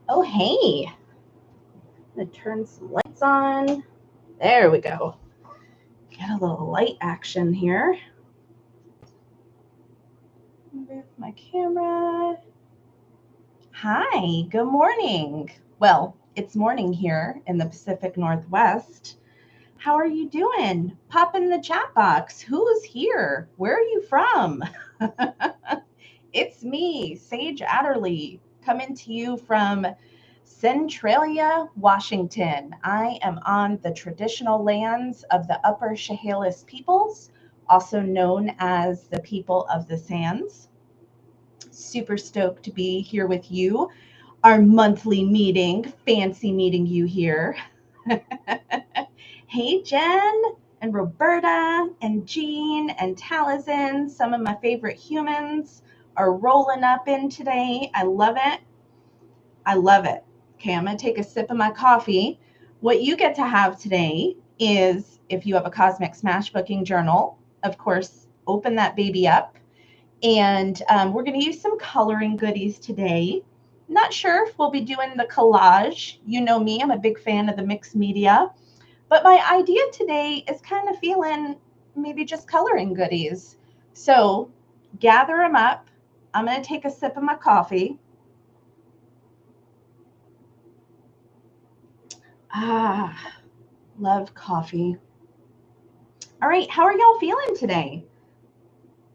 Oh, hey. I'm going to turn some lights on. There we go. Get a little light action here. Move my camera. Hi, good morning. Well, it's morning here in the Pacific Northwest. How are you doing? Pop in the chat box. Who's here? Where are you from? It's me, Sage Adderley, coming to you from Centralia, Washington. I am on the traditional lands of the Upper Chehalis peoples, also known as the people of the Sands. Super stoked to be here with you. Our monthly meeting, fancy meeting you here. Hey, Jen and Roberta and Jean and Taliesin, some of my favorite humans are rolling up in today. I love it. I love it. Okay, I'm going to take a sip of my coffee. What you get to have today is, if you have a Cosmic Smash booking journal, of course, open that baby up. And we're going to use some coloring goodies today. Not sure if we'll be doing the collage. You know me, I'm a big fan of the mixed media. But my idea today is kind of feeling maybe just coloring goodies. So gather them up. I'm going to take a sip of my coffee. Love coffee. All right, how are y'all feeling today?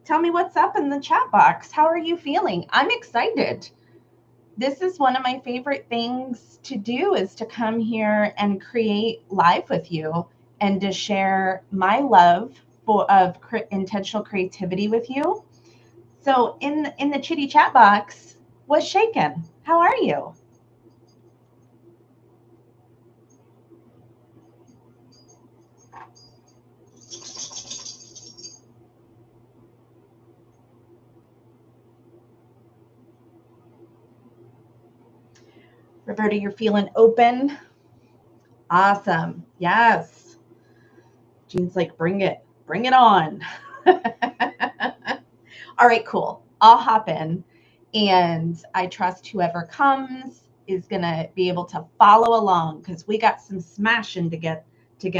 Tell me what's up in the chat box. How are you feeling? I'm excited. This is one of my favorite things to do, is to come here and create live with you and to share my love of intentional creativity with you. So in the chitty chat box, what's shaking? How are you? Roberta, you're feeling open? Awesome. Yes. Jean's like, bring it on. All right, cool. I'll hop in, and I trust whoever comes is going to be able to follow along because we got some smashing to get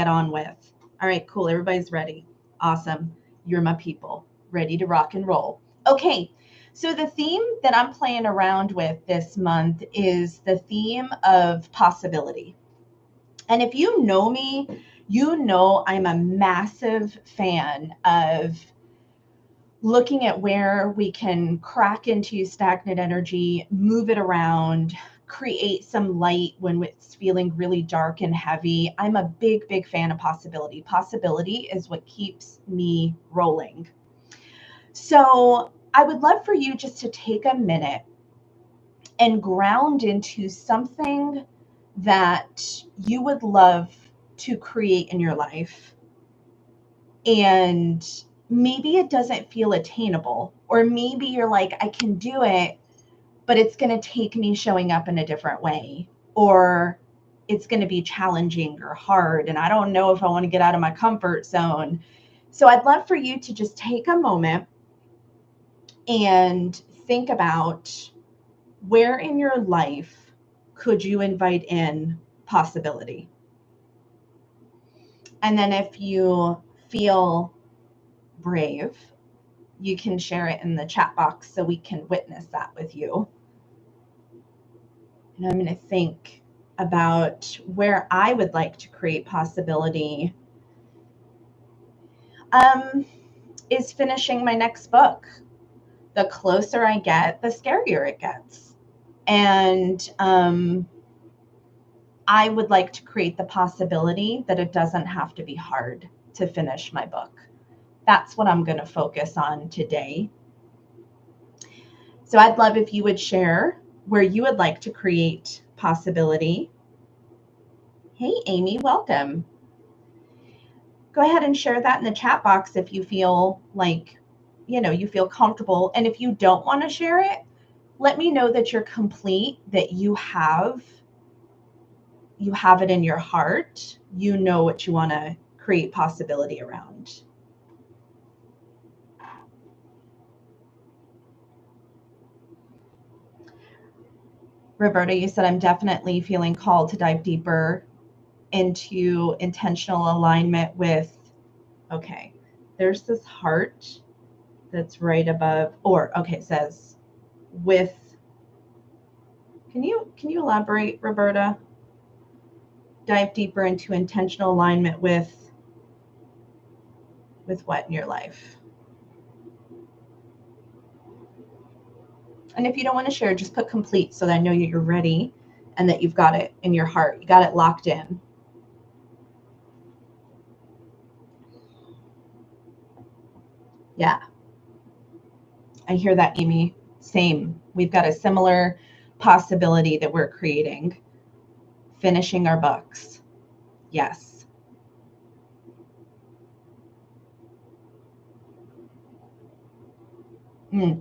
on with. All right, cool. Everybody's ready. Awesome. You're my people. Ready to rock and roll. Okay. So the theme that I'm playing around with this month is the theme of possibility. And if you know me, you know I'm a massive fan of looking at where we can crack into stagnant energy, move it around, create some light when it's feeling really dark and heavy. I'm a big, big fan of possibility. Possibility is what keeps me rolling. So I would love for you just to take a minute and ground into something that you would love to create in your life. And maybe it doesn't feel attainable, or maybe you're like, I can do it, but it's going to take me showing up in a different way, or it's going to be challenging or hard, and I don't know if I want to get out of my comfort zone. So I'd love for you to just take a moment and think about, where in your life could you invite in possibility? And then if you feel brave, you can share it in the chat box so we can witness that with you. And I'm going to think about where I would like to create possibility. Is finishing my next book. The closer I get, the scarier it gets. And I would like to create the possibility that it doesn't have to be hard to finish my book. That's what I'm going to focus on today. So I'd love if you would share where you would like to create possibility. Hey, Amy, welcome. Go ahead and share that in the chat box if you feel like, you feel comfortable. And if you don't want to share it, let me know that you're complete, that you have it in your heart. You know what you want to create possibility around. Roberta, you said I'm definitely feeling called to dive deeper into intentional alignment with, okay, there's this heart that's right above, or okay, it says with, can you elaborate, Roberta? Dive deeper into intentional alignment with what in your life? And if you don't want to share, just put complete so that I know you're ready and that you've got it in your heart. You got it locked in. Yeah. I hear that, Amy. Same. We've got a similar possibility that we're creating. Finishing our books. Yes.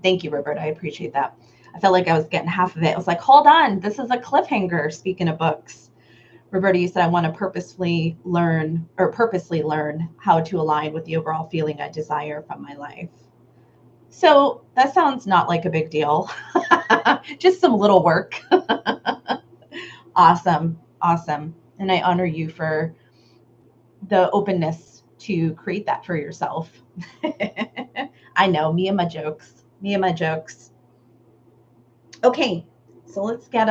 Thank you, Roberta. I appreciate that. I felt like I was getting half of it. I was like, hold on, this is a cliffhanger. Speaking of books, Roberta, you said I want to purposely learn how to align with the overall feeling I desire from my life. So that sounds not like a big deal. Just some little work. Awesome. Awesome. And I honor you for the openness to create that for yourself. I know, me and my jokes. Okay, so let's get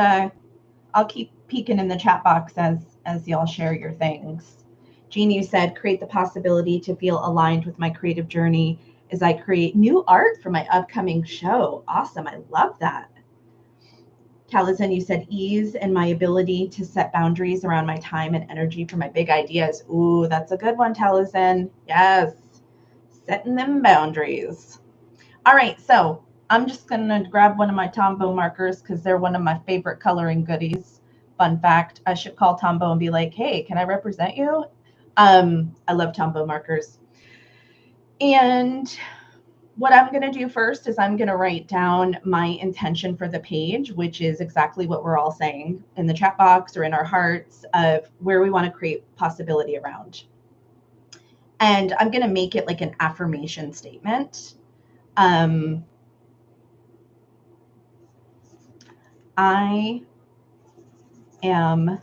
I'll keep peeking in the chat box as y'all share your things. Jean, you said create the possibility to feel aligned with my creative journey as I create new art for my upcoming show. Awesome, I love that. Taliesin, you said ease and my ability to set boundaries around my time and energy for my big ideas. Ooh, that's a good one, Taliesin. Yes, setting them boundaries. All right, so I'm just going to grab one of my Tombow markers because they're one of my favorite coloring goodies. Fun fact, I should call Tombow and be like, hey, can I represent you? I love Tombow markers. And what I'm going to do first is I'm going to write down my intention for the page, which is exactly what we're all saying in the chat box or in our hearts of where we want to create possibility around. And I'm going to make it like an affirmation statement. I am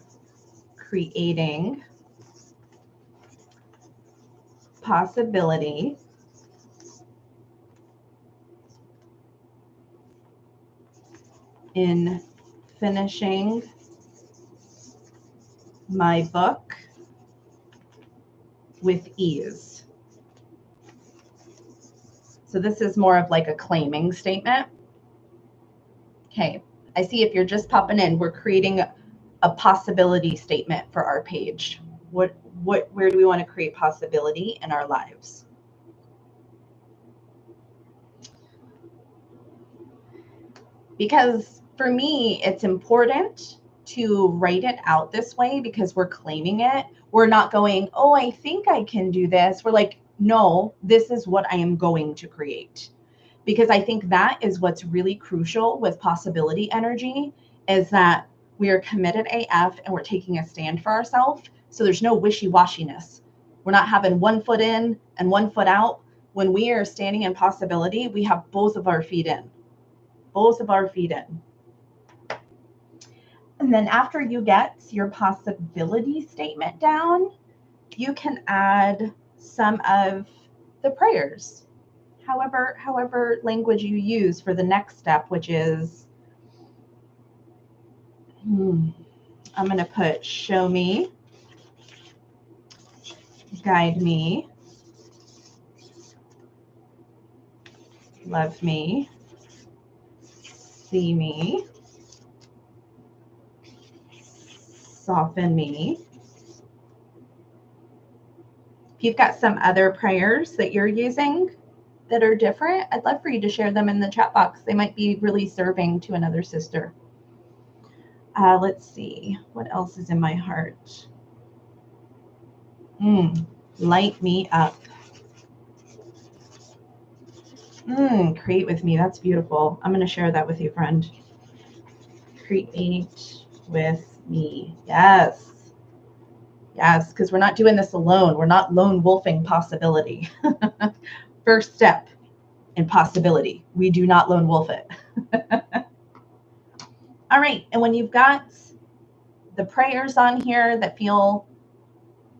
creating possibility in finishing my book with ease. So this is more of like a claiming statement. Okay, I see if you're just popping in, we're creating a possibility statement for our page. Where do we want to create possibility in our lives? Because for me, it's important to write it out this way because we're claiming it. We're not going, oh, I think I can do this. We're like, no, this is what I am going to create. Because I think that is what's really crucial with possibility energy is that we are committed AF and we're taking a stand for ourselves. So there's no wishy-washiness. We're not having one foot in and one foot out. When we are standing in possibility, we have both of our feet in. Both of our feet in. And then after you get your possibility statement down, you can add some of the prayers. However language you use for the next step, which is, I'm going to put show me, guide me, love me, see me, soften me. If you've got some other prayers that you're using that are different, I'd love for you to share them in the chat box. They might be really serving to another sister. Let's see, what else is in my heart? Light me up. Create with me. That's beautiful. I'm going to share that with you, friend. Create with me. Yes. Yes, because we're not doing this alone. We're not lone wolfing possibility. First step in possibility. We do not lone wolf it. All right, and when you've got the prayers on here that feel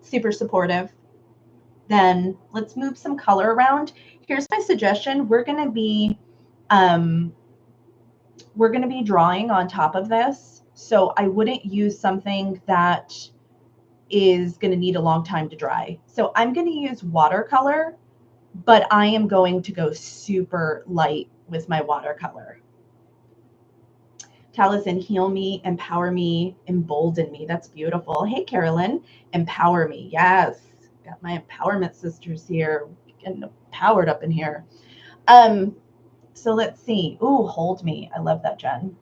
super supportive, then let's move some color around. Here's my suggestion. We're going to be drawing on top of this. So I wouldn't use something that is going to need a long time to dry. So I'm going to use watercolor, but I am going to go super light with my watercolor. Taliesin, heal me, empower me, embolden me. That's beautiful. Hey, Carolyn, empower me. Yes, got my empowerment sisters here, getting empowered up in here. So let's see. Ooh, hold me. I love that, Jen.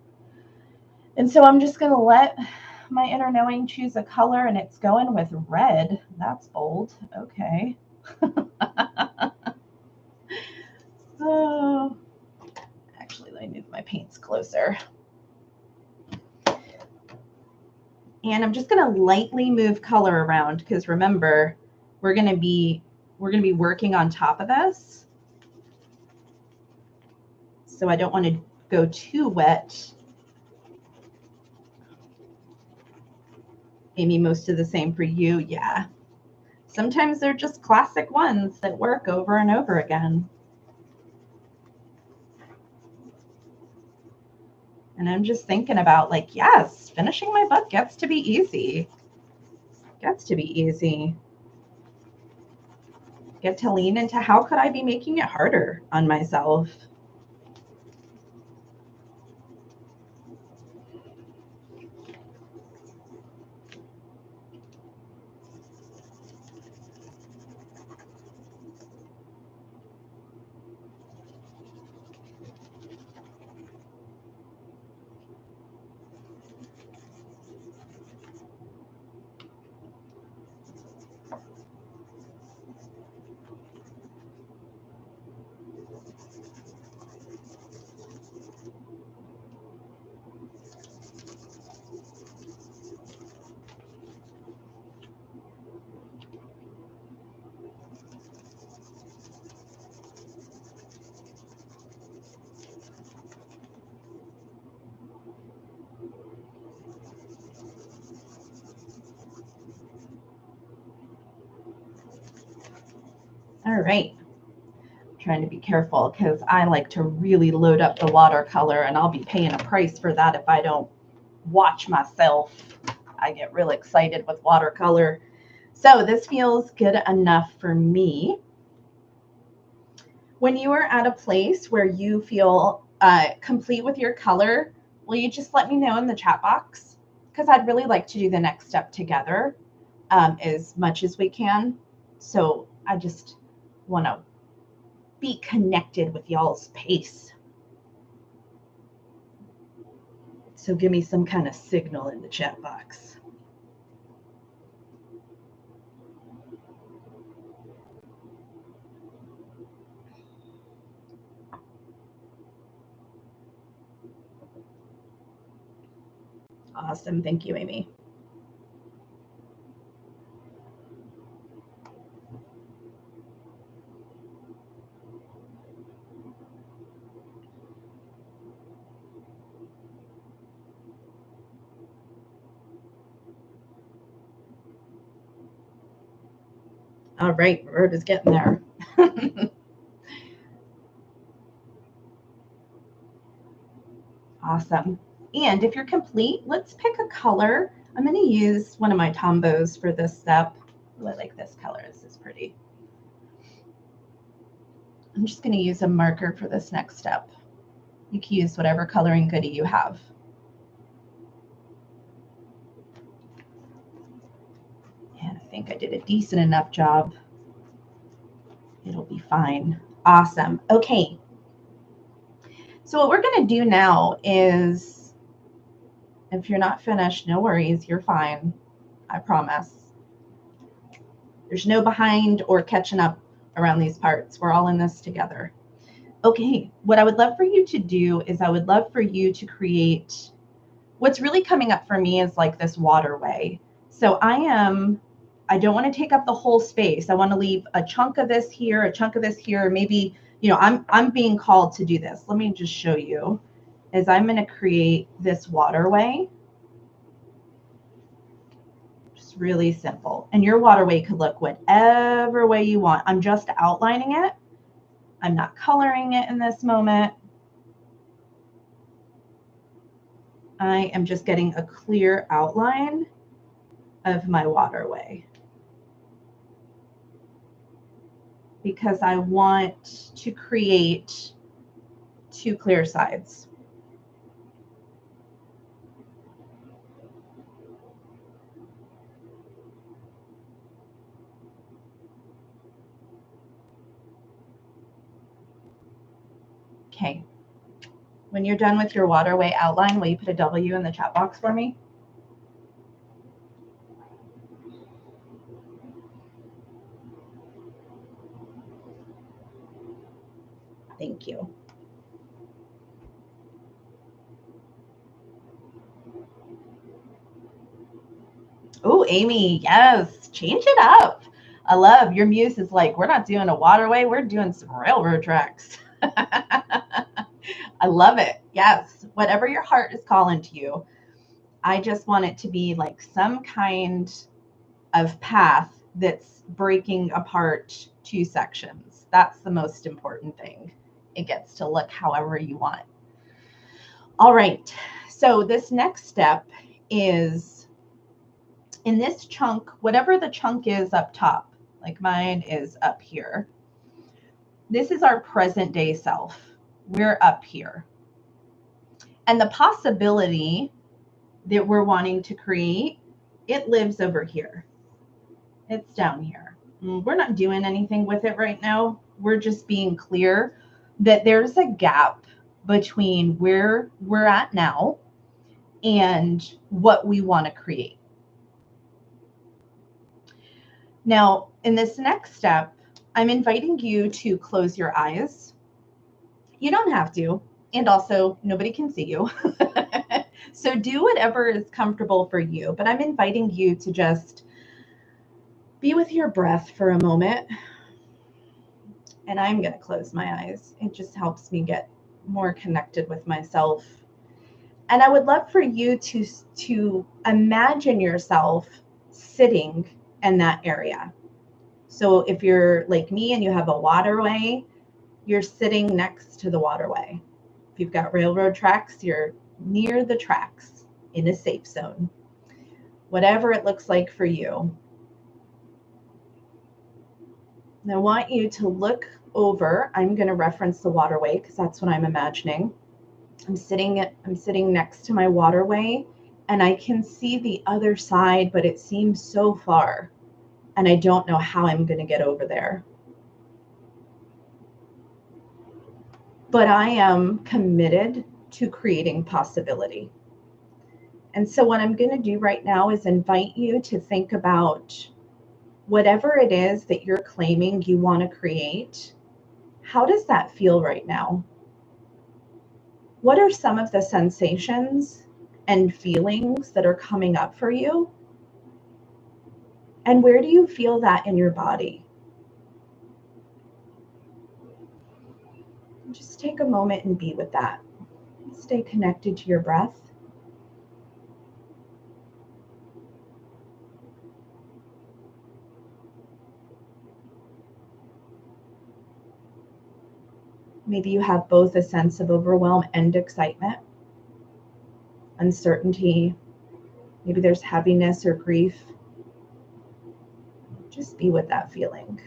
And so I'm just going to let my inner knowing choose a color, and it's going with red. That's bold. Okay. Oh, actually, let me move my paints closer. And I'm just going to lightly move color around because remember, we're going to be working on top of this. So I don't want to go too wet. Amy, most of the same for you. Yeah. Sometimes they're just classic ones that work over and over again. And I'm just thinking about like, yes, finishing my book gets to be easy. Gets to be easy. Get to lean into how could I be making it harder on myself? All right. Trying to be careful because I like to really load up the watercolor, and I'll be paying a price for that if I don't watch myself. I get real excited with watercolor. So this feels good enough for me. When you are at a place where you feel complete with your color, will you just let me know in the chat box? Because I'd really like to do the next step together as much as we can. So I just want to be connected with y'all's pace. So give me some kind of signal in the chat box. Awesome. Thank you, Amy. All right, Roberta's getting there. Awesome. And if you're complete, let's pick a color. I'm going to use one of my Tombos for this step. Ooh, I like this color. This is pretty. I'm just going to use a marker for this next step. You can use whatever coloring goodie you have. And I think I did a decent enough job. It'll be fine. Awesome. Okay. So what we're going to do now is, if you're not finished, no worries. You're fine. I promise. There's no behind or catching up around these parts. We're all in this together. Okay. What I would love for you to do is I would love for you to create, what's really coming up for me is like this waterway. So I don't want to take up the whole space. I want to leave a chunk of this here, a chunk of this here. Maybe, I'm being called to do this. Let me just show you. is I'm going to create this waterway. Just really simple. And your waterway could look whatever way you want. I'm just outlining it. I'm not coloring it in this moment. I am just getting a clear outline of my waterway, because I want to create two clear sides. Okay. When you're done with your waterway outline, will you put a W in the chat box for me? Thank you. Oh, Amy, yes, change it up. I love your muse is like, we're not doing a waterway, we're doing some railroad tracks. I love it. Yes, whatever your heart is calling to you. I just want it to be like some kind of path that's breaking apart two sections. That's the most important thing. It gets to look however you want. All right. So this next step is in this chunk, whatever the chunk is up top, like mine is up here. This is our present day self. We're up here. And the possibility that we're wanting to create, it lives over here. It's down here. We're not doing anything with it right now. We're just being clear that there's a gap between where we're at now and what we want to create. Now, in this next step, I'm inviting you to close your eyes. You don't have to, and also nobody can see you. So do whatever is comfortable for you, but I'm inviting you to just be with your breath for a moment. And I'm going to close my eyes. It just helps me get more connected with myself. And I would love for you to imagine yourself sitting in that area. So if you're like me and you have a waterway, you're sitting next to the waterway. If you've got railroad tracks, you're near the tracks in a safe zone. Whatever it looks like for you. And I want you to look over. I'm going to reference the waterway because that's what I'm imagining. I'm sitting next to my waterway and I can see the other side, but it seems so far and I don't know how I'm going to get over there. But I am committed to creating possibility. And so what I'm going to do right now is invite you to think about whatever it is that you're claiming you want to create. How does that feel right now? What are some of the sensations and feelings that are coming up for you? And where do you feel that in your body? Just take a moment and be with that. Stay connected to your breath. Maybe you have both a sense of overwhelm and excitement, uncertainty. Maybe there's heaviness or grief. Just be with that feeling.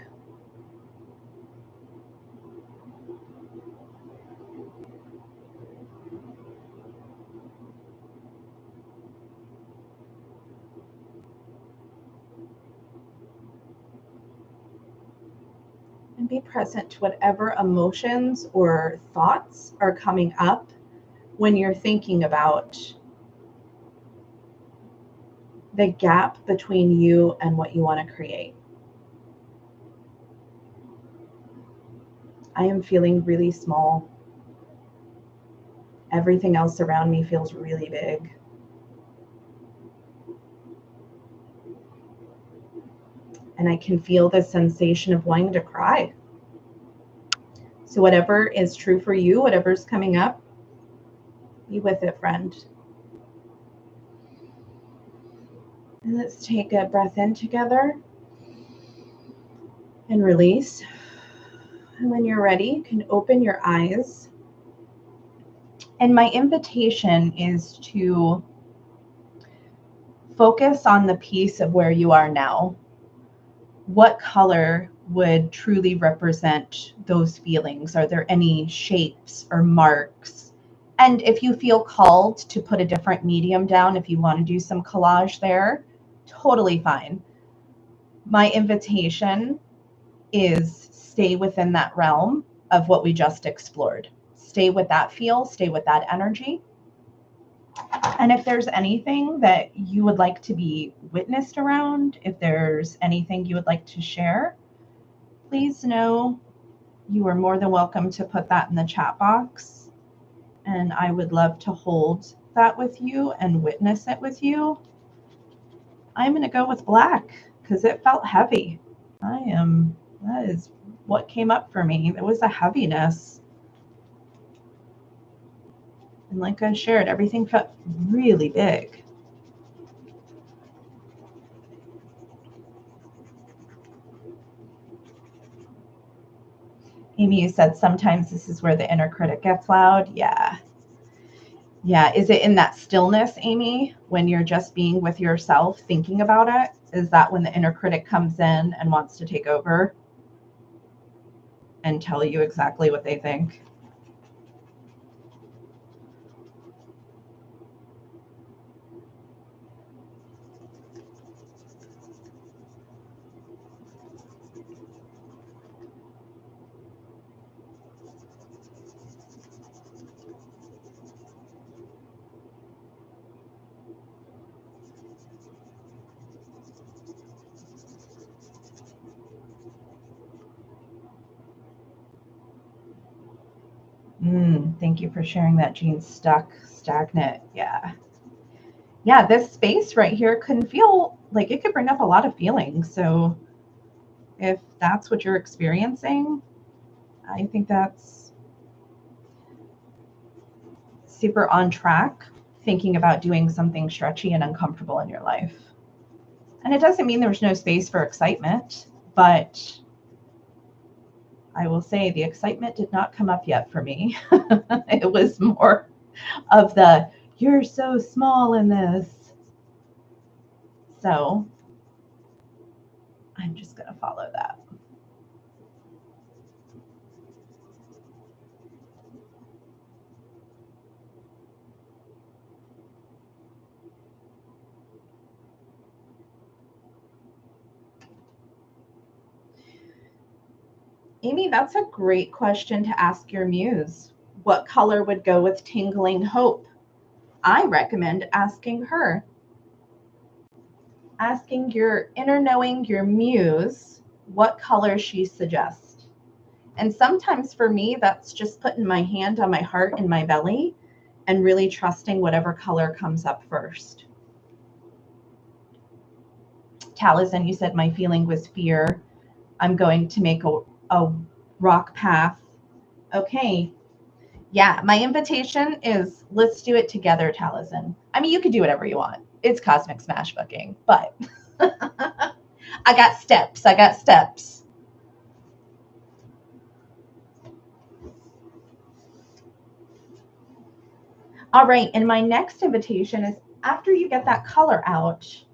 And be present to whatever emotions or thoughts are coming up when you're thinking about the gap between you and what you want to create. I am feeling really small. Everything else around me feels really big. And I can feel the sensation of wanting to cry. So whatever is true for you, whatever's coming up, Be with it, friend. And let's take a breath in together and release. And when you're ready, you can open your eyes. And my invitation is to focus on the piece of where you are now. What color would truly represent those feelings? Are there any shapes or marks? And if you feel called to put a different medium down, if you want to do some collage there, totally fine. My invitation is stay within that realm of what we just explored. Stay with that feel, stay with that energy. And if there's anything that you would like to be witnessed around, if there's anything you would like to share, please know you are more than welcome to put that in the chat box. And I would love to hold that with you and witness it with you. I'm going to go with black because it felt heavy. That is what came up for me. There was a heaviness. And like I shared, everything felt really big. Amy, you said sometimes this is where the inner critic gets loud. Yeah. Yeah. Is it in that stillness, Amy, when you're just being with yourself, thinking about it? Is that when the inner critic comes in and wants to take over and tell you exactly what they think? Thank you for sharing that, Jean. Stuck, stagnant. Yeah. Yeah, this space right here can feel like it could bring up a lot of feelings. So if that's what you're experiencing, I think that's super on track, thinking about doing something stretchy and uncomfortable in your life. And it doesn't mean there's no space for excitement, but I will say the excitement did not come up yet for me. It was more of the, you're so small in this. So I'm just going to follow that. Amy, that's a great question to ask your muse. What color would go with tingling hope? I recommend asking her. Asking your inner knowing, your muse, what color she suggests. And sometimes for me, that's just putting my hand on my heart and my belly and really trusting whatever color comes up first. Taliesin, you said my feeling was fear. I'm going to make a rock path. Okay. Yeah, my invitation is let's do it together, Taliesin. I mean, you could do whatever you want. It's Cosmic Smash booking, but I got steps. All right, and my next invitation is after you get that color out,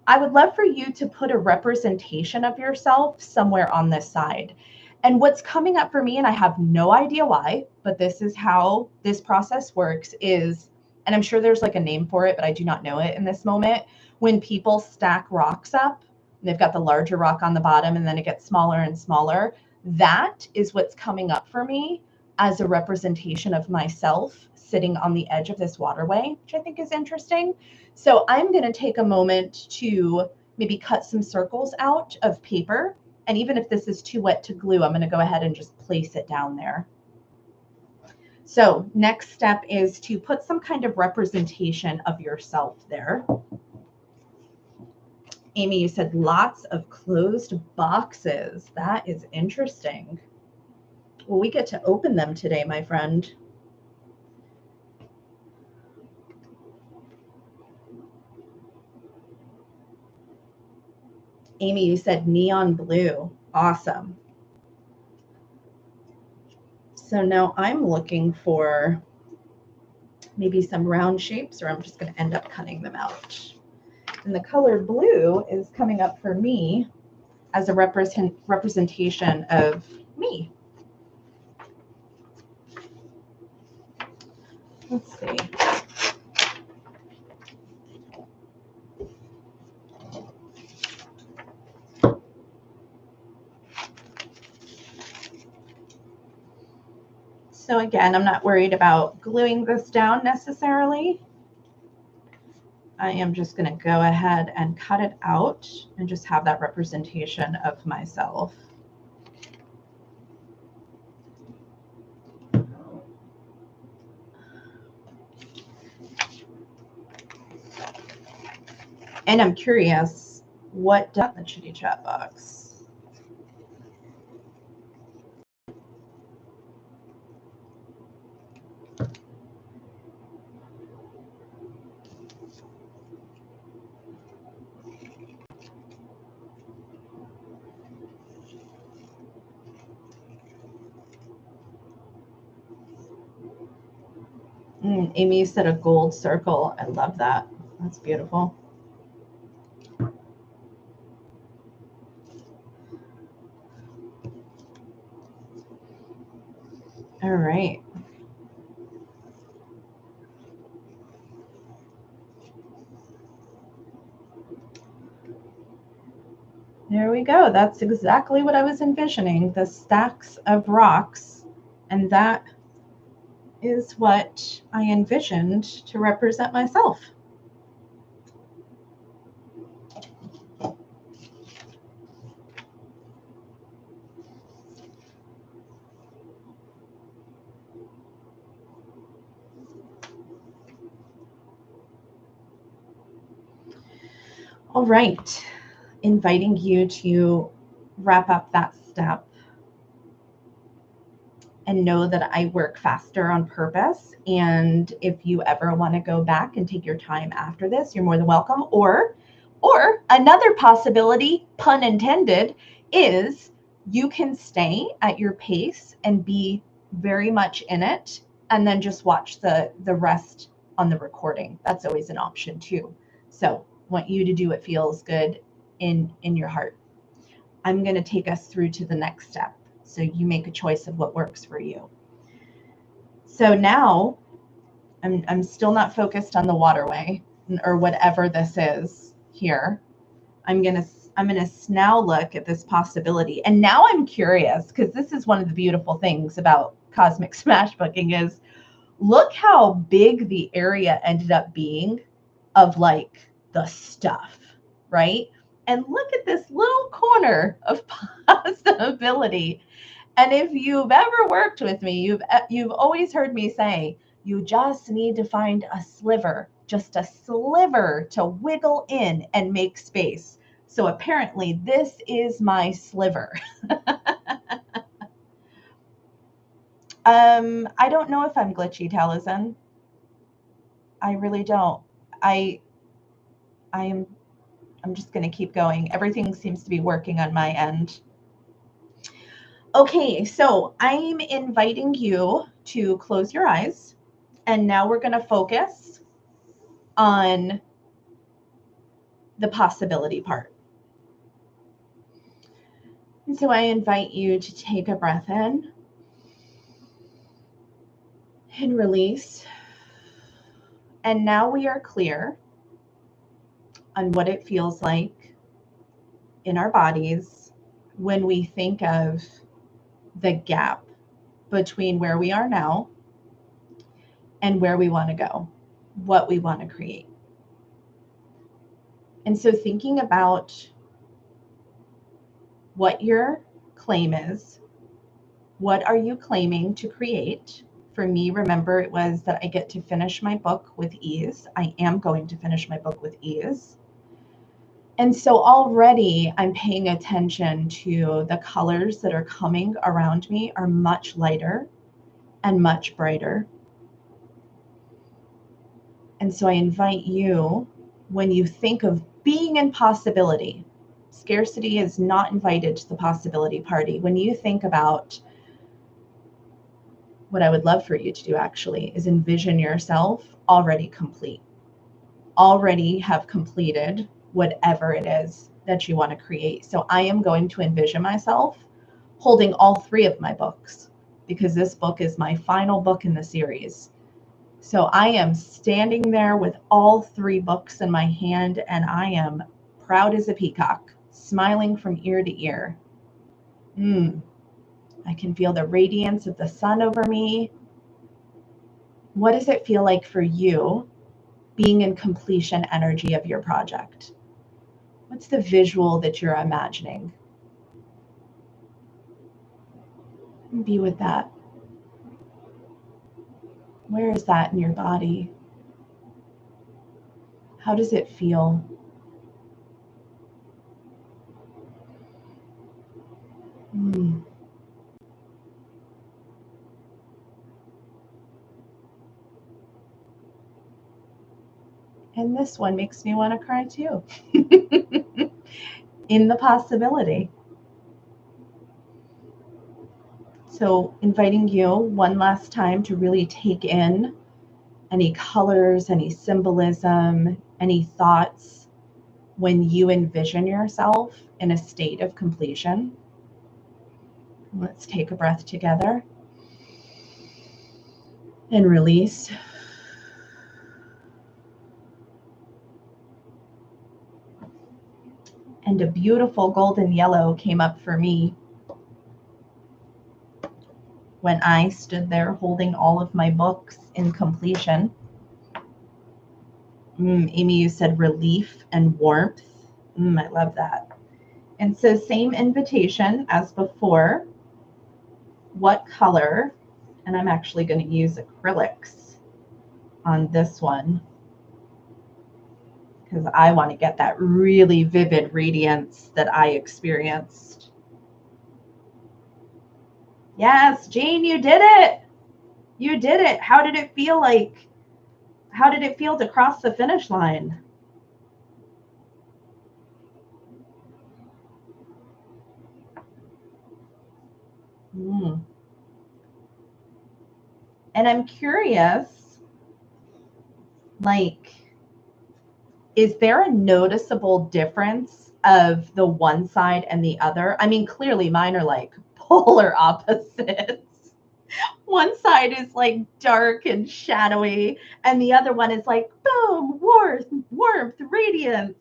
I would love for you to put a representation of yourself somewhere on this side. And what's coming up for me, and I have no idea why, but this is how this process works is, and I'm sure there's like a name for it, but I do not know it in this moment. When people stack rocks up, and they've got the larger rock on the bottom and then it gets smaller and smaller, that is what's coming up for me as a representation of myself sitting on the edge of this waterway, which I think is interesting. So I'm going to take a moment to maybe cut some circles out of paper. And even if this is too wet to glue, I'm going to go ahead and just place it down there. So next step is to put some kind of representation of yourself there. Amy, you said lots of closed boxes. That is interesting. Well, we get to open them today, my friend. Amy, you said neon blue. Awesome. So now I'm looking for maybe some round shapes, or I'm just going to end up cutting them out. And the color blue is coming up for me as a representation of me. Let's see. So again, I'm not worried about gluing this down necessarily. I am just going to go ahead and cut it out and just have that representation of myself. And I'm curious what in the Chitty Chat box. Amy said a gold circle. I love that. That's beautiful. All right. There we go. That's exactly what I was envisioning, the stacks of rocks. And that is what I envisioned to represent myself. All right. Inviting you to wrap up that step and know that I work faster on purpose. And if you ever want to go back and take your time after this, you're more than welcome. Or another possibility, pun intended, is you can stay at your pace and be very much in it and then just watch the rest on the recording. That's always an option too. So want you to do what feels good in your heart. I'm going to take us through to the next step. So you make a choice of what works for you. So now I'm still not focused on the waterway or whatever this is here. I'm gonna now look at this possibility. And now I'm curious, because this is one of the beautiful things about Cosmic Smashbooking is look how big the area ended up being of like the stuff, right? And look at this little corner of possibility. And if you've ever worked with me, you've always heard me say, you just need to find a sliver, just a sliver to wiggle in and make space. So apparently this is my sliver. I don't know if I'm glitchy, Taliesin. I really don't. I'm just going to keep going. Everything seems to be working on my end. Okay, so I'm inviting you to close your eyes. And now we're going to focus on the possibility part. And so I invite you to take a breath in and release. And now we are clear on what it feels like in our bodies when we think of the gap between where we are now and where we want to go, what we want to create. And so thinking about what your claim is, what are you claiming to create? For me, remember, it was that I get to finish my book with ease. I am going to finish my book with ease. And so already I'm paying attention to the colors that are coming around me are much lighter and much brighter. And so I invite you, when you think of being in possibility, Scarcity is not invited to the possibility party. When you think about what I would love for you to do actually is envision yourself already complete, already have completed whatever it is that you want to create. So I am going to envision myself holding all 3 of my books because this book is my final book in the series. So I am standing there with all 3 books in my hand and I am proud as a peacock, smiling from ear to ear. I can feel the radiance of the sun over me. What does it feel like for you being in completion energy of your project? What's the visual that you're imagining? Be with that. Where is that in your body? How does it feel? And this one makes me want to cry too. In the possibility. So inviting you one last time to really take in any colors, any symbolism, any thoughts when you envision yourself in a state of completion. Let's take a breath together and release. And a beautiful golden yellow came up for me when I stood there holding all of my books in completion. Amy, you said relief and warmth. I love that. And so same invitation as before. What color? And I'm actually going to use acrylics on this one because I want to get that really vivid radiance that I experienced. Yes, Jane, you did it. You did it. How did it feel like? How did it feel to cross the finish line? And I'm curious, like, is there a noticeable difference of the one side and the other? I mean, clearly mine are like polar opposites. One side is like dark and shadowy, and the other one is like boom, warmth, radiance.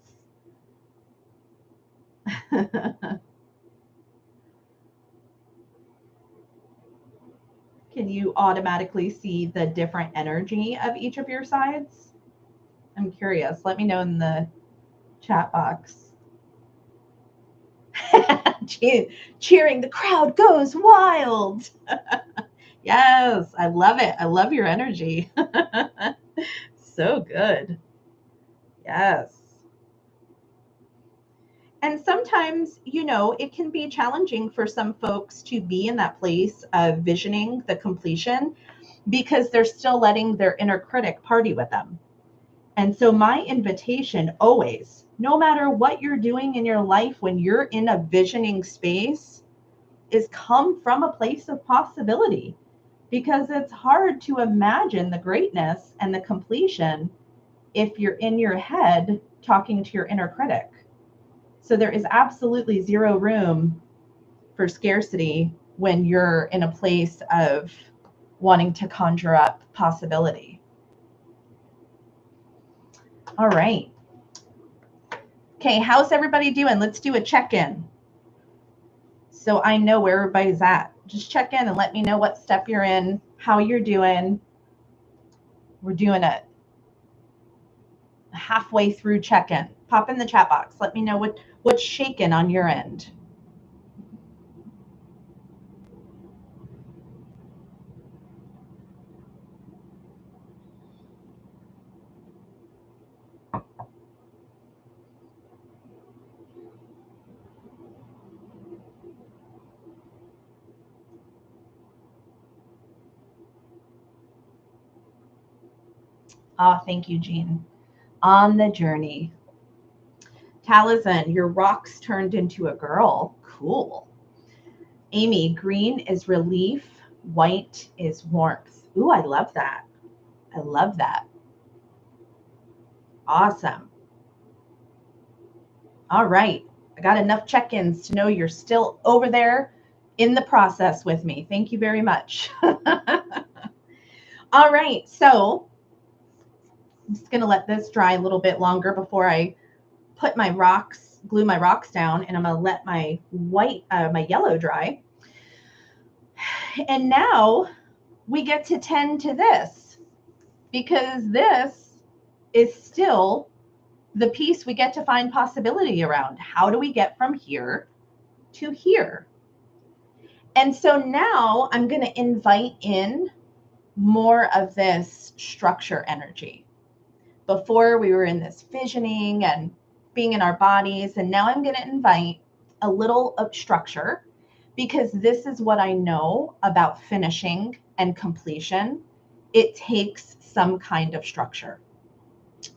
Can you automatically see the different energy of each of your sides? I'm curious. Let me know in the chat box. Cheering, the crowd goes wild. Yes, I love it. I love your energy. So good. Yes. And sometimes, it can be challenging for some folks to be in that place of visioning the completion because they're still letting their inner critic party with them. And so my invitation always, no matter what you're doing in your life, when you're in a visioning space, is come from a place of possibility, because it's hard to imagine the greatness and the completion if you're in your head talking to your inner critic. So there is absolutely zero room for scarcity when you're in a place of wanting to conjure up possibility. All right. Okay, how's everybody doing? Let's do a check-in so I know where everybody's at. Just check in and let me know what step you're in, how you're doing. We're doing a halfway through check-in. Pop in the chat box. Let me know what's shaking on your end. Oh, thank you, Jean. On the journey. Taliesin, your rocks turned into a girl. Cool. Amy, green is relief, white is warmth. Ooh, I love that. I love that. Awesome. All right. I got enough check-ins to know you're still over there in the process with me. Thank you very much. All right. So I'm just going to let this dry a little bit longer before I put my rocks, glue my rocks down, and I'm going to let my my yellow dry. And now we get to tend to this, because this is still the piece we get to find possibility around. How do we get from here to here? And so now I'm going to invite in more of this structure energy. Before we were in this visioning and being in our bodies, and now I'm going to invite a little of structure, because this is what I know about finishing and completion. It takes some kind of structure.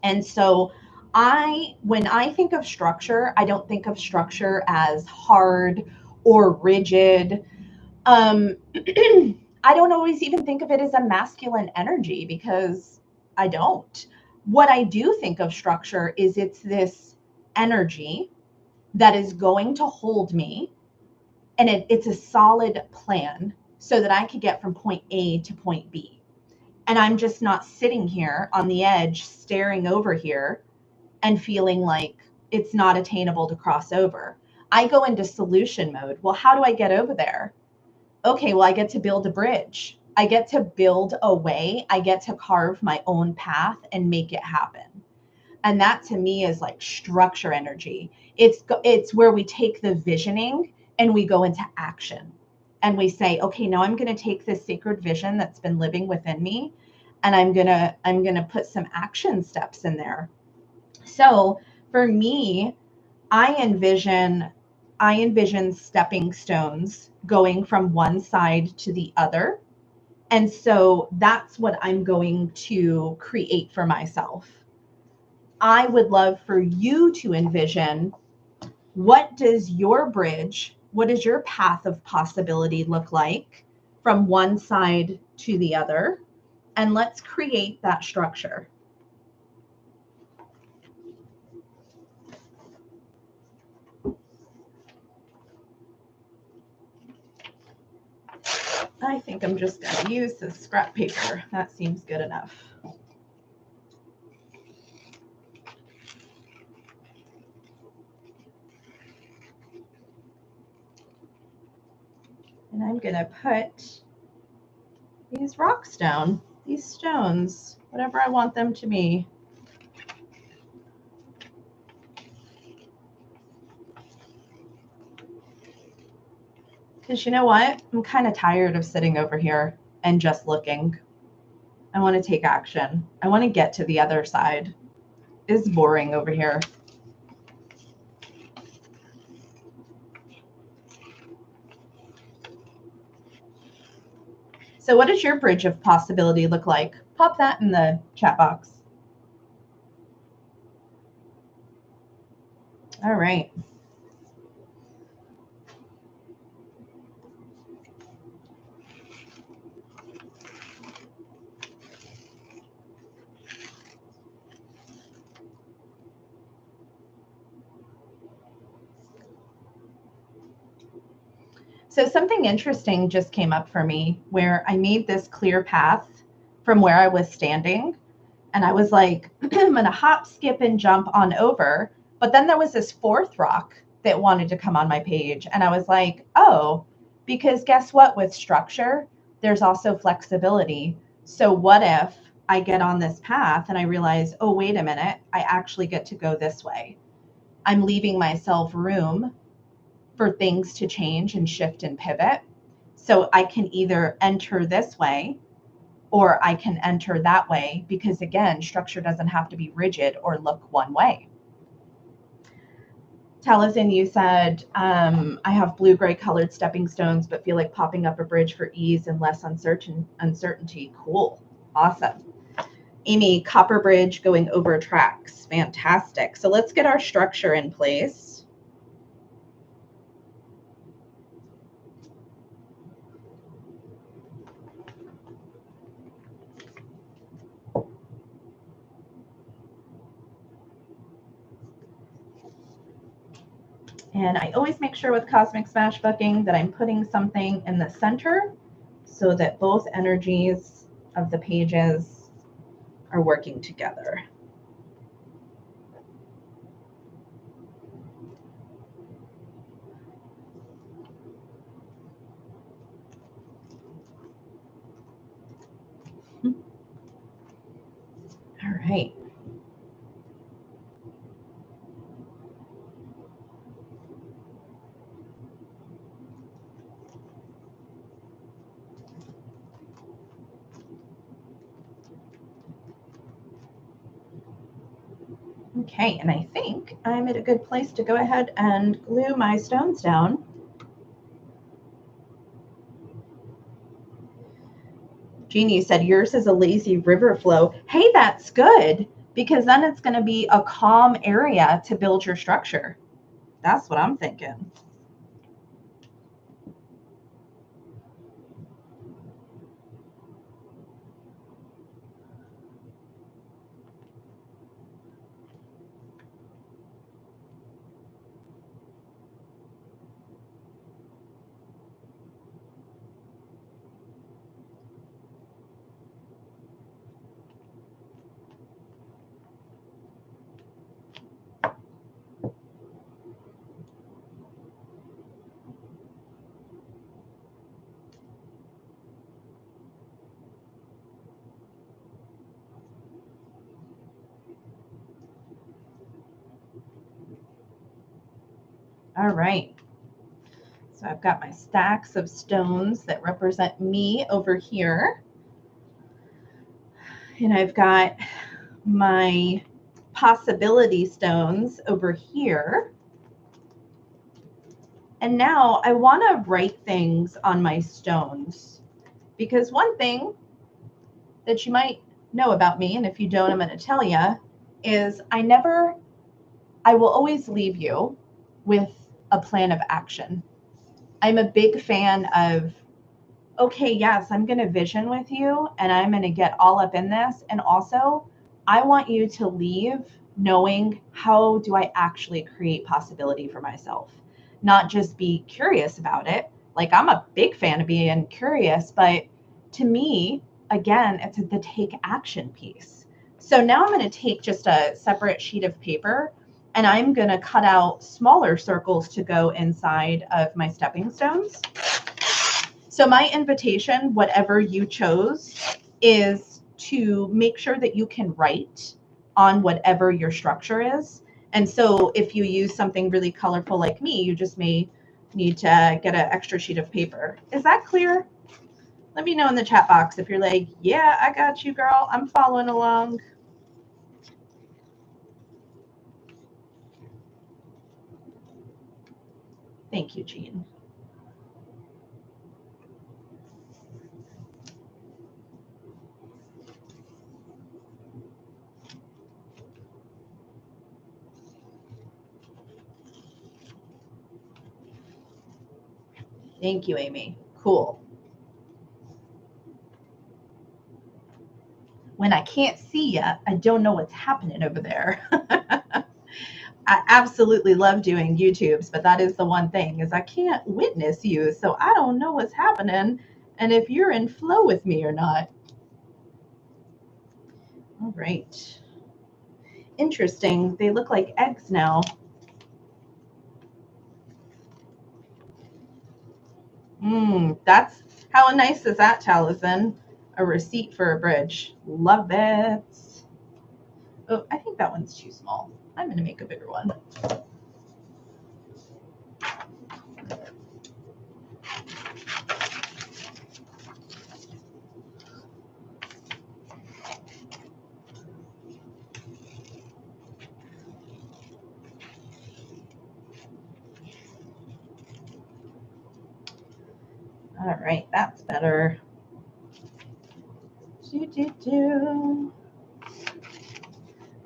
And so when I think of structure, I don't think of structure as hard or rigid. I don't always even think of it as a masculine energy, because I don't. What I do think of structure is it's this energy that is going to hold me, and it's a solid plan so that I could get from point A to point B. And I'm just not sitting here on the edge staring over here and feeling like it's not attainable to cross over. I go into solution mode. Well, how do I get over there? Okay, well, I get to build a bridge. I get to build a way. I get to carve my own path and make it happen. And that to me is like structure energy. It's where we take the visioning and we go into action. And we say, okay, now I'm going to take this sacred vision that's been living within me, and I'm going to put some action steps in there. So for me, I envision stepping stones going from one side to the other. And so that's what I'm going to create for myself. I would love for you to envision, what does your bridge, what does your path of possibility look like from one side to the other? And let's create that structure. I think I'm just going to use this scrap paper. That seems good enough. And I'm going to put these rocks down, these stones, whatever I want them to be. Because you know what? I'm kind of tired of sitting over here and just looking. I want to take action. I want to get to the other side. It's boring over here. So what does your bridge of possibility look like? Pop that in the chat box. All right. So something interesting just came up for me, where I made this clear path from where I was standing. And I was like, I'm going to hop, skip, and jump on over. But then there was this fourth rock that wanted to come on my page. And I was like, oh, because guess what? With structure, there's also flexibility. So what if I get on this path and I realize, oh, wait a minute, I actually get to go this way. I'm leaving myself room for things to change and shift and pivot. So I can either enter this way or I can enter that way, because again, structure doesn't have to be rigid or look one way. Taliesin, you said, I have blue-gray colored stepping stones, but feel like popping up a bridge for ease and less uncertainty. Cool. Awesome. Amy, copper bridge going over tracks. Fantastic. So let's get our structure in place. And I always make sure with Cosmic Smash booking that I'm putting something in the center so that both energies of the pages are working together. All right. Okay, and I think I'm at a good place to go ahead and glue my stones down. Jeannie said yours is a lazy river flow. Hey, that's good, because then it's going to be a calm area to build your structure. That's what I'm thinking. All right. So I've got my stacks of stones that represent me over here. And I've got my possibility stones over here. And now I want to write things on my stones, because one thing that you might know about me, and if you don't, I'm going to tell you, is I will always leave you with a plan of action. I'm a big fan of, okay, yes, I'm going to vision with you and I'm going to get all up in this. And also, I want you to leave knowing, how do I actually create possibility for myself? Not just be curious about it. Like, I'm a big fan of being curious, but to me, again, it's the take action piece. So now I'm going to take just a separate sheet of paper and I'm going to cut out smaller circles to go inside of my stepping stones. So my invitation, whatever you chose, is to make sure that you can write on whatever your structure is. And so if you use something really colorful like me, you just may need to get an extra sheet of paper. Is that clear? Let me know in the chat box if you're like, yeah, I got you, girl. I'm following along. Thank you, Jean. Thank you, Amy. Cool. When I can't see you, I don't know what's happening over there. I absolutely love doing YouTubes, but that is the one thing, is I can't witness you, so I don't know what's happening and if you're in flow with me or not. All right. Interesting. They look like eggs now. That's, how nice is that, Taliesin? A receipt for a bridge. Love it. Oh, I think that one's too small. I'm going to make a bigger one. All right, that's better.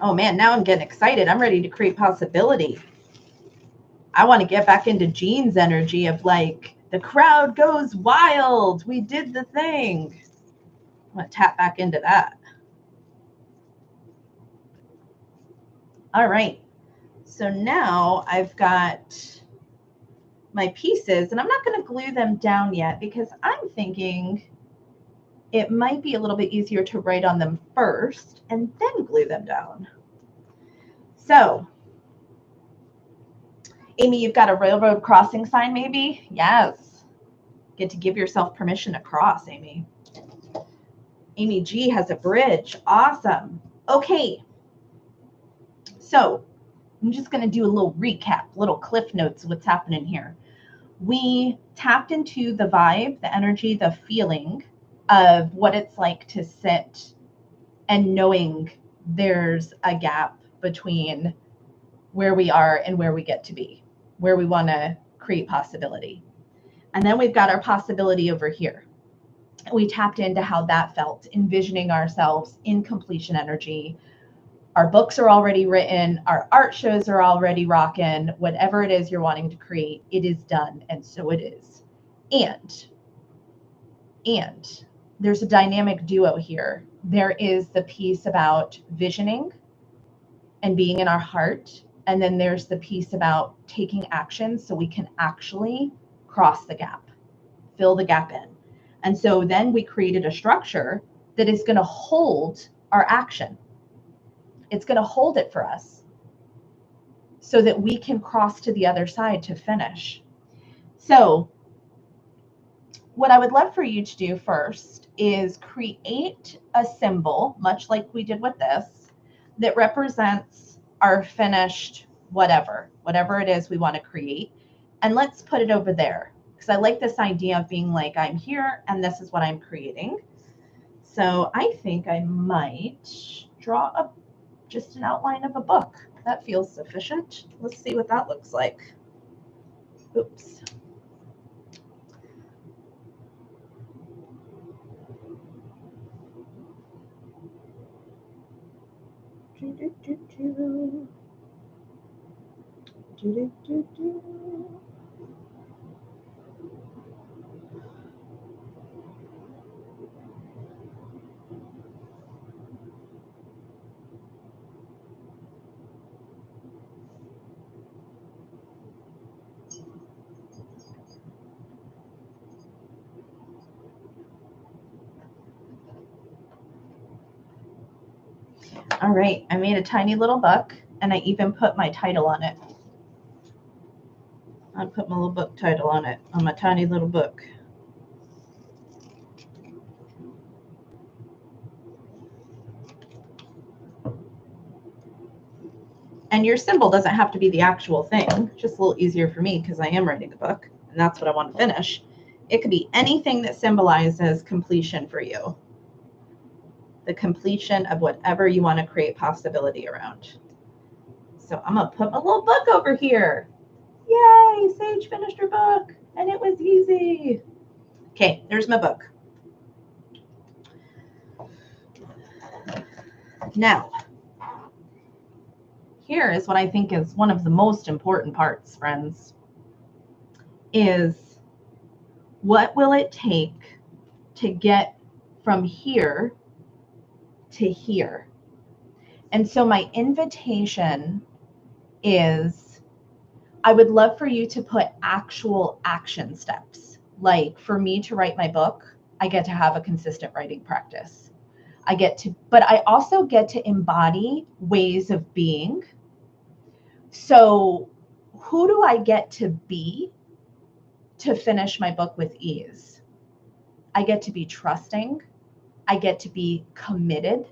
Oh man, now I'm getting excited. I'm ready to create possibility. I want to get back into Jean's energy of like, the crowd goes wild. We did the thing. I'm going to tap back into that. All right. So now I've got my pieces, and I'm not going to glue them down yet because I'm thinking it might be a little bit easier to write on them first and then glue them down. So, Amy, you've got a railroad crossing sign maybe? Yes. Get to give yourself permission to cross, Amy. Amy G has a bridge. Awesome. Okay. So I'm just going to do a little recap, little cliff notes of what's happening here. We tapped into the vibe, the energy, the feeling of what it's like to sit and knowing there's a gap between where we are and where we get to be, where we want to create possibility. And then we've got our possibility over here. We tapped into how that felt, envisioning ourselves in completion energy. Our books are already written, our art shows are already rocking. Whatever it is you're wanting to create, it is done, and so it is. And there's a dynamic duo here. There is the piece about visioning and being in our heart, and then there's the piece about taking action so we can actually cross the gap, fill the gap in. And so then we created a structure that is going to hold our action. It's going to hold it for us so that we can cross to the other side to finish. So what I would love for you to do first is create a symbol, much like we did with this, that represents our finished whatever it is we want to create. And let's put it over there, because I like this idea of being like, I'm here and this is what I'm creating. So I think I might draw just an outline of a book. That feels sufficient. Let's see what that looks like. Oops. All right, I made a tiny little book, and I even put my title on it. I put my little book title on it, on my tiny little book. And your symbol doesn't have to be the actual thing, just a little easier for me because I am writing a book, and that's what I want to finish. It could be anything that symbolizes completion for you. The completion of whatever you want to create possibility around. So I'm going to put my little book over here. Yay, Sage finished her book, and it was easy. Okay, there's my book. Now, here is what I think is one of the most important parts, friends, is what will it take to get from here to here? And so my invitation is, I would love for you to put actual action steps. Like for me to write my book, I get to have a consistent writing practice. But I also get to embody ways of being. So who do I get to be to finish my book with ease? I get to be trusting. I get to be committed.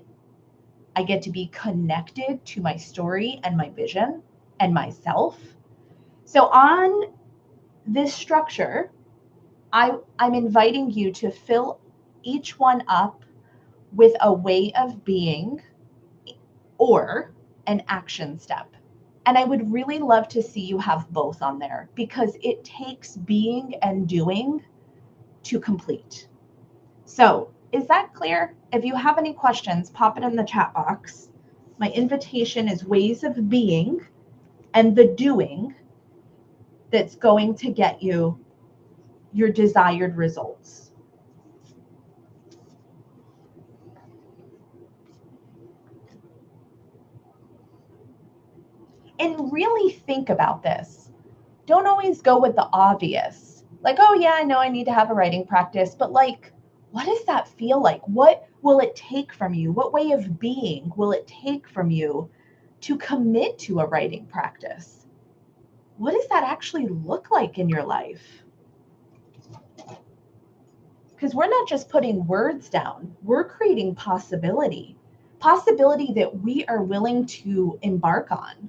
I get to be connected to my story and my vision and myself. So on this structure, I'm inviting you to fill each one up with a way of being or an action step. And I would really love to see you have both on there because it takes being and doing to complete. So is that clear? If you have any questions, pop it in the chat box. I'm My invitation is ways of being and the doing that's going to get you your desired results. And really think about this. Don't always go with the obvious. Like, oh yeah, I know I need to have a writing practice, but like, what does that feel like? What will it take from you? What way of being will it take from you to commit to a writing practice? What does that actually look like in your life? Because we're not just putting words down, we're creating possibility that we are willing to embark on.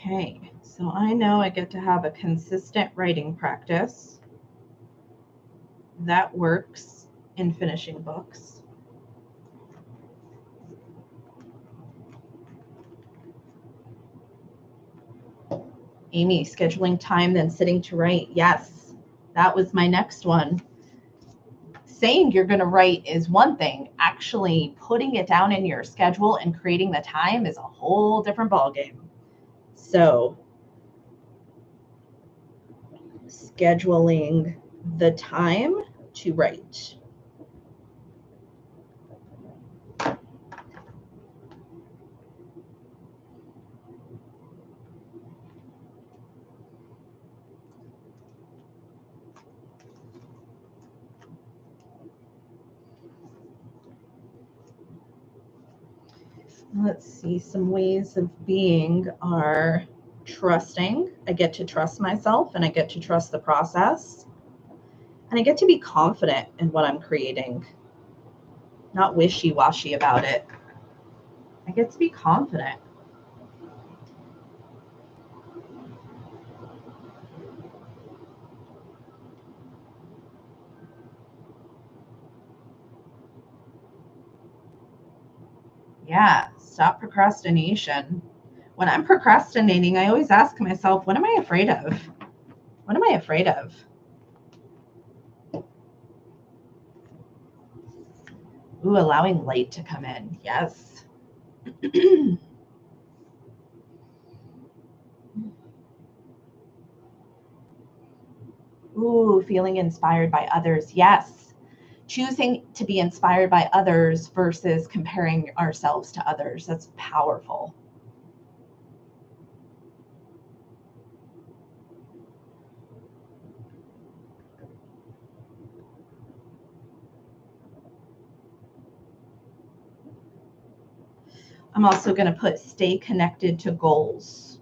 Okay, so I know I get to have a consistent writing practice. That works in finishing books. Amy, scheduling time, then sitting to write. Yes, that was my next one. Saying you're going to write is one thing. Actually putting it down in your schedule and creating the time is a whole different ballgame. So scheduling the time to write. Let's see, some ways of being are trusting. I get to trust myself and I get to trust the process. And I get to be confident in what I'm creating, not wishy-washy about it. I get to be confident. Yeah, stop procrastination. When I'm procrastinating, I always ask myself, what am I afraid of? What am I afraid of? Ooh, allowing light to come in. Yes. Ooh, feeling inspired by others. Yes. Choosing to be inspired by others versus comparing ourselves to others. That's powerful. I'm also going to put stay connected to goals.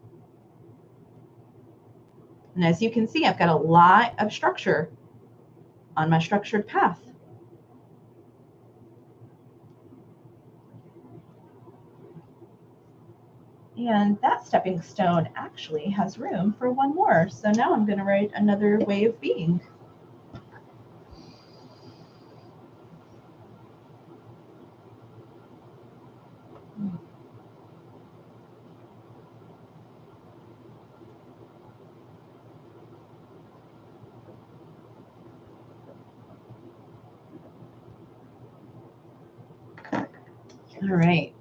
And as you can see, I've got a lot of structure on my structured path. And that stepping stone actually has room for one more. So now I'm going to write another way of being. All right.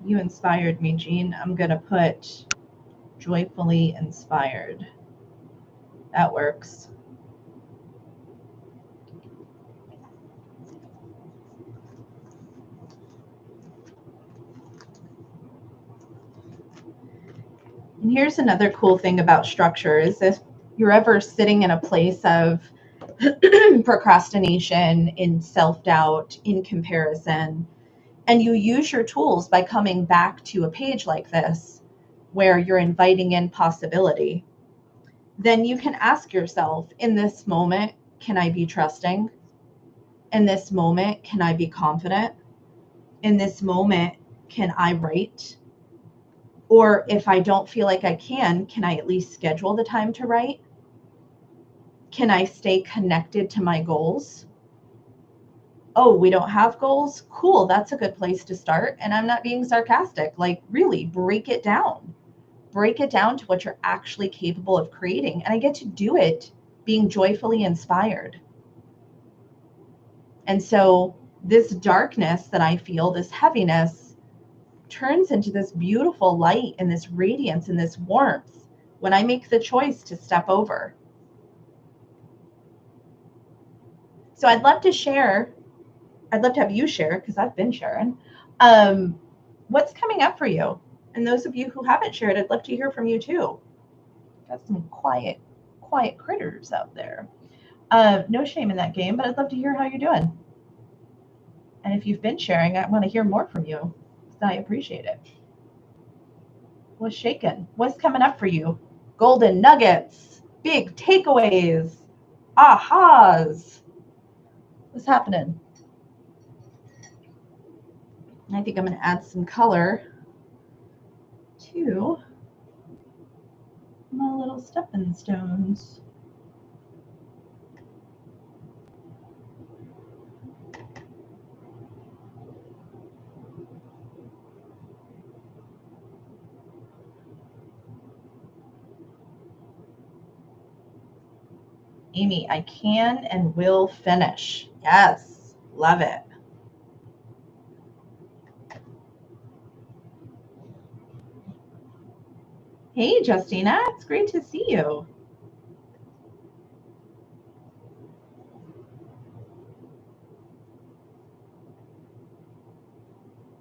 You inspired me, Jean. I'm going to put joyfully inspired. That works. And here's another cool thing about structure is if you're ever sitting in a place of procrastination, in self-doubt, in comparison, and you use your tools by coming back to a page like this where you're inviting in possibility, then you can ask yourself, in this moment, can I be trusting? In this moment, can I be confident? In this moment, can I write? Or if I don't feel like I can I at least schedule the time to write? Can I stay connected to my goals? Oh, we don't have goals? Cool, that's a good place to start. And I'm not being sarcastic. Like, really, break it down. Break it down to what you're actually capable of creating. And I get to do it being joyfully inspired. And so this darkness that I feel, this heaviness, turns into this beautiful light and this radiance and this warmth when I make the choice to step over. So I'd love to have you share, because I've been sharing, what's coming up for you. And those of you who haven't shared, I'd love to hear from you too. Got some quiet critters out there. No shame in that game, but I'd love to hear how you're doing. And if you've been sharing, I want to hear more from you. I appreciate it. What's shaking? What's coming up for you? Golden nuggets, big takeaways, ahas. What's happening? I think I'm going to add some color to my little stepping stones. Amy, I can and will finish. Yes, love it. Hey, Justina, it's great to see you.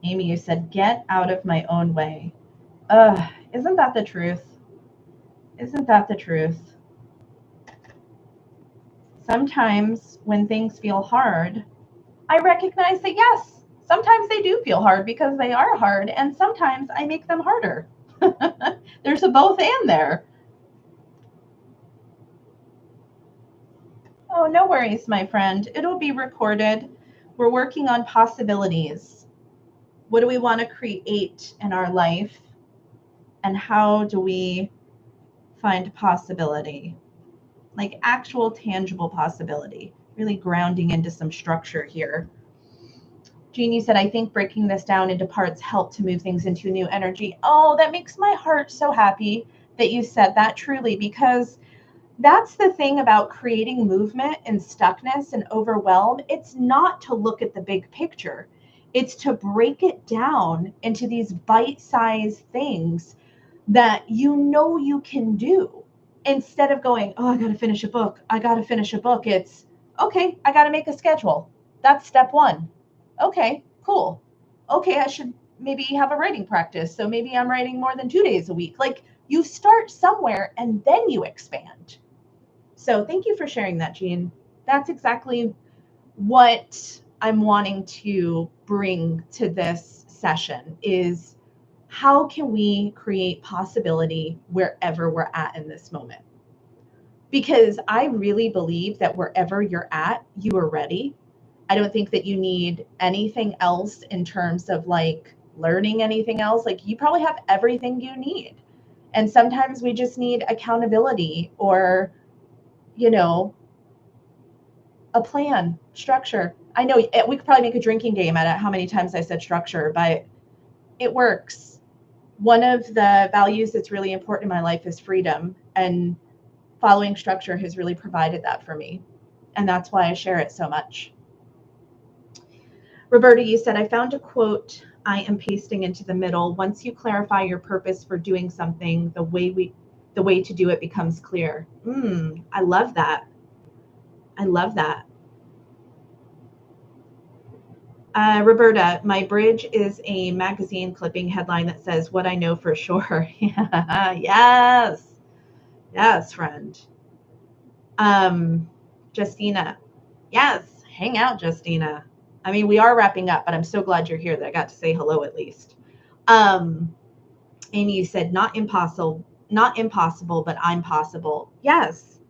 Amy, you said, get out of my own way. Isn't that the truth? Isn't that the truth? Sometimes when things feel hard, I recognize that yes, sometimes they do feel hard because they are hard, and sometimes I make them harder. There's a both and there. Oh, no worries, my friend. It'll be recorded. We're working on possibilities. What do we want to create in our life? And how do we find possibility? Like actual tangible possibility, really grounding into some structure here. Jeannie said, I think breaking this down into parts helped to move things into new energy. Oh, that makes my heart so happy that you said that, truly, because that's the thing about creating movement and stuckness and overwhelm. It's not to look at the big picture. It's to break it down into these bite-sized things that you can do. Instead of going, oh, I got to finish a book. It's, okay, I got to make a schedule. That's step one. Okay, cool. Okay, I should maybe have a writing practice. So maybe I'm writing more than 2 days a week. Like, you start somewhere and then you expand. So thank you for sharing that, Jean. That's exactly what I'm wanting to bring to this session is how can we create possibility wherever we're at in this moment? Because I really believe that wherever you're at, you are ready. I don't think that you need anything else in terms of like learning anything else. Like, you probably have everything you need. And sometimes we just need accountability or, a plan, structure. I know we could probably make a drinking game out of how many times I said structure, but it works. One of the values that's really important in my life is freedom, and following structure has really provided that for me. And that's why I share it so much. Roberta, you said, I found a quote I am pasting into the middle. Once you clarify your purpose for doing something, the way to do it becomes clear. I love that. I love that. Roberta, my bridge is a magazine clipping headline that says, what I know for sure. Yes. Yes, friend. Justina. Yes. Hang out, Justina. I mean, we are wrapping up, but I'm so glad you're here that I got to say hello at least. Amy, you said, not impossible, but I'm possible. Yes.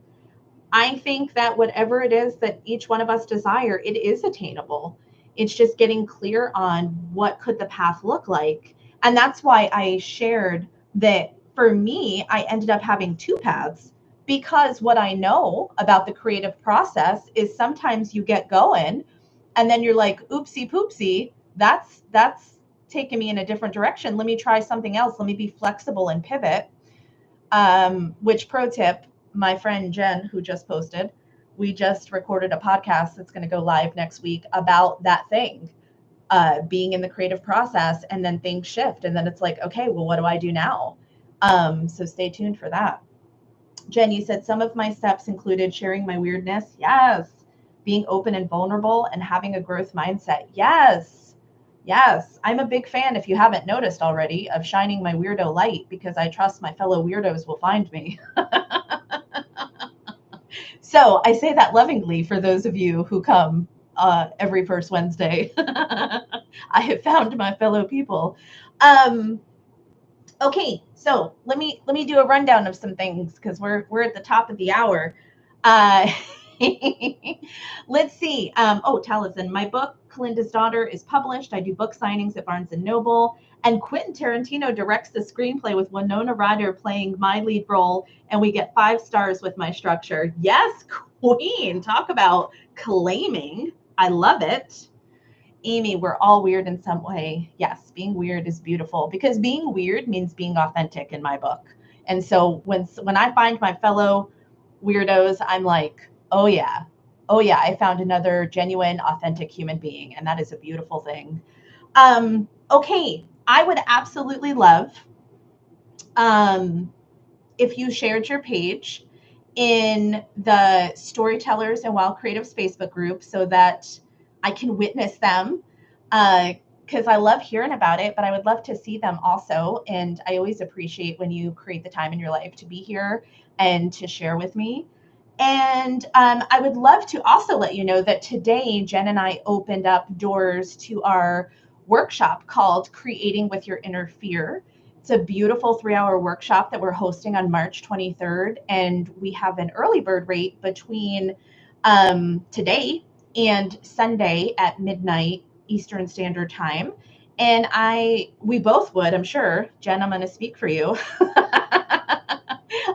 I think that whatever it is that each one of us desire, it is attainable. It's just getting clear on what could the path look like. And that's why I shared that for me, I ended up having two paths because what I know about the creative process is sometimes you get going and then you're like, oopsie poopsie, that's taking me in a different direction. Let me try something else. Let me be flexible and pivot. Which pro tip, my friend Jen, who just posted, we just recorded a podcast that's going to go live next week about that thing, being in the creative process, and then things shift. And then it's like, okay, well, what do I do now? So stay tuned for that. Jen, you said some of my steps included sharing my weirdness. Yes. Being open and vulnerable and having a growth mindset. Yes. Yes. I'm a big fan, if you haven't noticed already, of shining my weirdo light because I trust my fellow weirdos will find me. So I say that lovingly for those of you who come every first Wednesday. I have found my fellow people. Okay, so let me do a rundown of some things because we're at the top of the hour. Uh, let's see. Taliesin, my book Kalinda's Daughter is published. I do book signings at Barnes and Noble, and Quentin Tarantino directs the screenplay with Winona Ryder playing my lead role, and we get 5 stars with my structure. Yes, Queen, talk about claiming. I love it. Amy, we're all weird in some way. Yes, being weird is beautiful because being weird means being authentic in my book. And so when I find my fellow weirdos, I'm like, oh yeah, I found another genuine, authentic human being, and that is a beautiful thing. Okay, I would absolutely love if you shared your page in the Storytellers and Wild Creatives Facebook group so that I can witness them, because I love hearing about it, but I would love to see them also. And I always appreciate when you create the time in your life to be here and to share with me. And I would love to also let you know that today, Jen and I opened up doors to our workshop called Creating with Your Inner Fear. It's a beautiful 3-hour workshop that we're hosting on March 23rd. And we have an early bird rate between today and Sunday at midnight Eastern Standard Time. And we both would, I'm sure. Jen, I'm going to speak for you.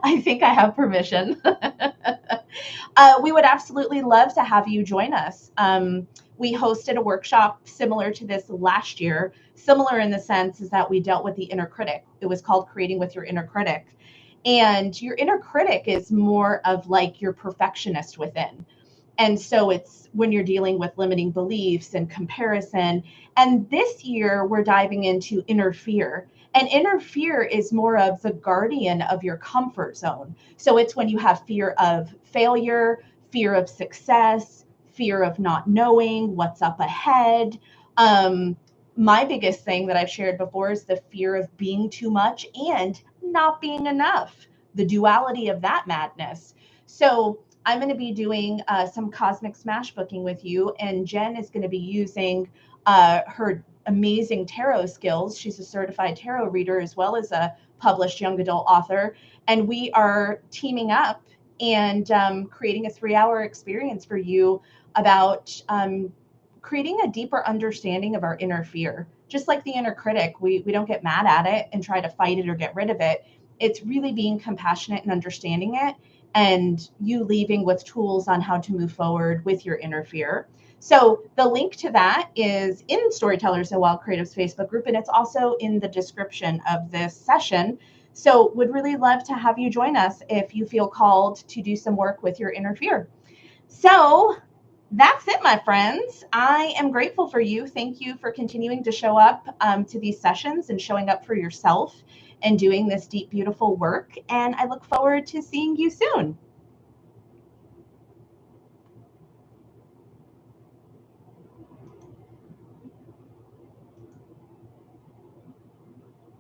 I think I have permission. We would absolutely love to have you join us. We hosted a workshop similar to this last year, similar in the sense is that we dealt with the inner critic. It was called Creating with Your Inner Critic. And your inner critic is more of like your perfectionist within. And so it's when you're dealing with limiting beliefs and comparison. And this year we're diving into inner fear. And inner fear is more of the guardian of your comfort zone. So it's when you have fear of failure, fear of success, fear of not knowing what's up ahead. My biggest thing that I've shared before is the fear of being too much and not being enough, the duality of that madness. So I'm going to be doing some Cosmic Smash booking with you, and Jen is going to be using her amazing tarot skills. She's a certified tarot reader as well as a published young adult author, and we are teaming up and creating a 3-hour experience for you about creating a deeper understanding of our inner fear. Just like the inner critic, we don't get mad at it and try to fight it or get rid of it. It's really being compassionate and understanding it, and you leaving with tools on how to move forward with your inner fear. So the link to that is in Storytellers and Wild Creatives Facebook group, and it's also in the description of this session. So would really love to have you join us if you feel called to do some work with your inner fear. So that's it, my friends. I am grateful for you. Thank you for continuing to show up to these sessions and showing up for yourself and doing this deep, beautiful work. And I look forward to seeing you soon.